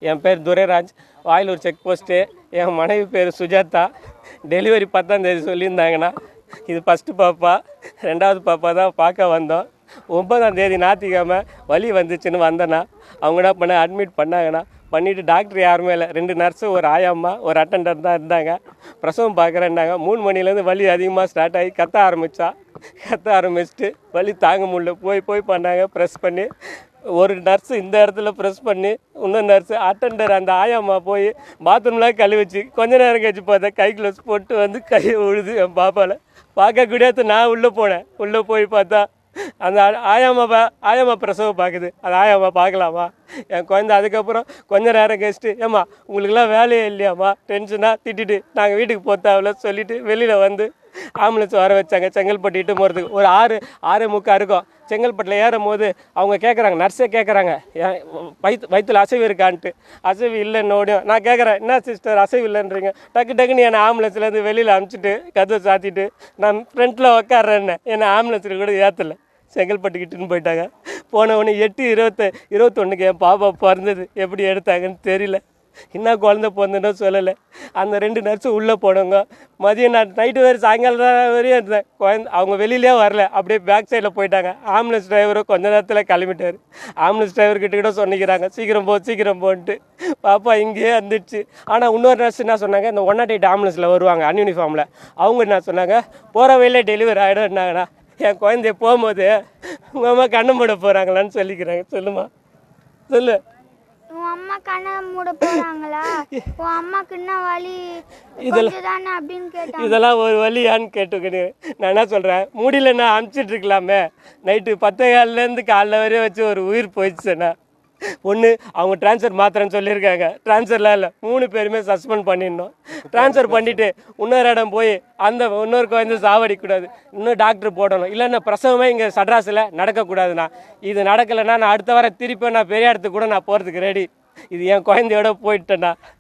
என் பேர் Durairaj, Vayilur check post. என் மனைவி பேர் சுஜாதா. டெலிவரி 10ஆம் தேதி சொல்லியிருந்தாங்கண்ணா. இது ஃபஸ்ட்டு பாப்பா. 2வது பாப்பா தான் பார்க்க வந்தோம். 9ஆம் தேதி ஞாயிற்றுக்கிழமை வலி வந்துச்சுன்னு வந்தேண்ணா. அவங்க என்ன பண்ண அட்மிட் பண்ணாங்கண்ணா. பண்ணிவிட்டு டாக்டர் யாருமே இல்லை, 2 நர்ஸு, ஒரு ஆயாம்மா, ஒரு அட்டெண்டர் தான் இருந்தாங்க. பிரசவம் பார்க்குறேன்னாங்க. 3 மணிலேருந்து வலி அதிகமாக ஸ்டார்ட் ஆகி கத்த ஆரம்பிச்சிட்டு வலி தாங்க முடியல. போய் பண்ணாங்க ப்ரெஸ் பண்ணி. ஒரு நர்ஸு இந்த இடத்துல ப்ரெஸ் பண்ணி, இன்னொரு நர்ஸு அட்டெண்டர் அந்த ஆயாம்மா போய் பாத்ரூம்லாம் கழுவிச்சு. கொஞ்ச நேரம் கழிச்சு பார்த்தா கை க்ளவுஸ் போட்டு வந்து கையை விழுது என் பாப்பாவில். பார்க்க கூடியது நான் உள்ளே போனேன். உள்ளே போய் பார்த்தா அந்த ஆயாம்மா பிரசவம் பார்க்குது. அந்த ஆயாம்மா பார்க்கலாமா என் குழந்தை. அதுக்கப்புறம் கொஞ்ச நேரம் கழிச்சிட்டு, ஏம்மா உங்களுக்குலாம் வேலையே இல்லையாம்மா, டென்ஷனாக திட்டிட்டு நாங்கள் வீட்டுக்கு போத்தாவில் சொல்லிவிட்டு வெளியில் வந்து ஆம்புலன்ஸ் வர வச்சாங்க. செங்கல்பட்டு இட்டு போகிறதுக்கு ஒரு 6:45 இருக்கும். செங்கல்பட்டில் ஏறும் போது அவங்க கேட்குறாங்க, நர்ஸே கேட்குறாங்க, வயிற்றுல அசைவு இருக்கான்ட்டு. அசைவு இல்லைன்னோடையும் நான் கேட்குறேன், என்ன சிஸ்டர் அசைவு இல்லைன்றீங்க? டக்குன்னு என்னை ஆம்புலன்ஸ்லேருந்து வெளியில் அனுப்பிச்சிட்டு கதவை சாத்திட்டு நான் ஃப்ரண்ட்டில் உக்காடுறேன்னு என்னை ஆம்புலன்ஸில் கூட ஏற்றலை. செங்கல்பட்டுக்கிட்டுன்னு போயிட்டாங்க. போனவொடனே 8/21 என் பாப்பா பிறந்தது. எப்படி எடுத்தாங்கன்னு தெரியல. என்ன குழந்தை பிறந்தனோ சொல்லலை. அந்த 2 நர்ஸும் உள்ளே போனவங்க. மதியம் நான் நைட்டு வேறு சாயங்காலம் வரையும் இருந்தேன். குழந்தை அவங்க வெளியிலே வரல, அப்படியே பேக் சைடில் போயிட்டாங்க. ஆம்புலன்ஸ் டிரைவரும் கொஞ்ச நேரத்தில் கிளம்பிட்டார். ஆம்புலன்ஸ் டிரைவர்கிட்ட கூட சொன்னிக்கிறாங்க, சீக்கிரம் போன்ட்டு. பாப்பா இங்கேயே வந்துடுச்சு. ஆனால் இன்னொரு நர்ஸ் என்ன சொன்னாங்க, இந்த 108 ஆம்புலன்ஸில் வருவாங்க அன்யூனிஃபார்மில். அவங்க என்ன சொன்னாங்க, போகிற வழியிலே டெலிவரி ஆகிடும்னாங்கண்ணா. என் குழந்தைய போகும்போது உங்கள் அம்மா கண்ணை மூட போகிறாங்களான்னு சொல்லிக்கிறாங்க. சொல்லுமா சொல்லு. உன் அம்மா கண்ணை மூட போறாங்களா? உன் அம்மாக்கு என்ன வலி தானே அப்படின்னு கேட்டாங்க. இதெல்லாம் ஒரு வலியான்னு கேட்டுக்கிட்டு நான் என்ன சொல்கிறேன், முடியலன்னா அனுப்பிச்சிட்டு இருக்கலாமே. நைட்டு 10:15 காலைல வரையும் வச்சு ஒரு உயிர் போயிடுச்சுண்ணா. ஒன்று அவங்க ட்ரான்ஸ்ஃபர் மாத்திரன்னு சொல்லியிருக்காங்க. ட்ரான்ஸ்ஃபர்லாம் இல்லை, 3 பேருமே சஸ்பெண்ட் பண்ணிடணும். ட்ரான்ஸ்ஃபர் பண்ணிவிட்டு இன்னொரு இடம் போய் அந்த இன்னொரு குழந்தை சாவடிக்கூடாது, இன்னும் டாக்டர் போடணும். இல்லைன்னா பிரசவமே இங்கே சட்ராஸில் நடக்கக்கூடாதுண்ணா. இது நடக்கலைன்னா நான் அடுத்த வாரம் திருப்பி நான் பெரிய இடத்துக்கு கூட நான் போகிறதுக்கு ரெடி. இது என் குழந்தையோட போயிட்டேண்ணா.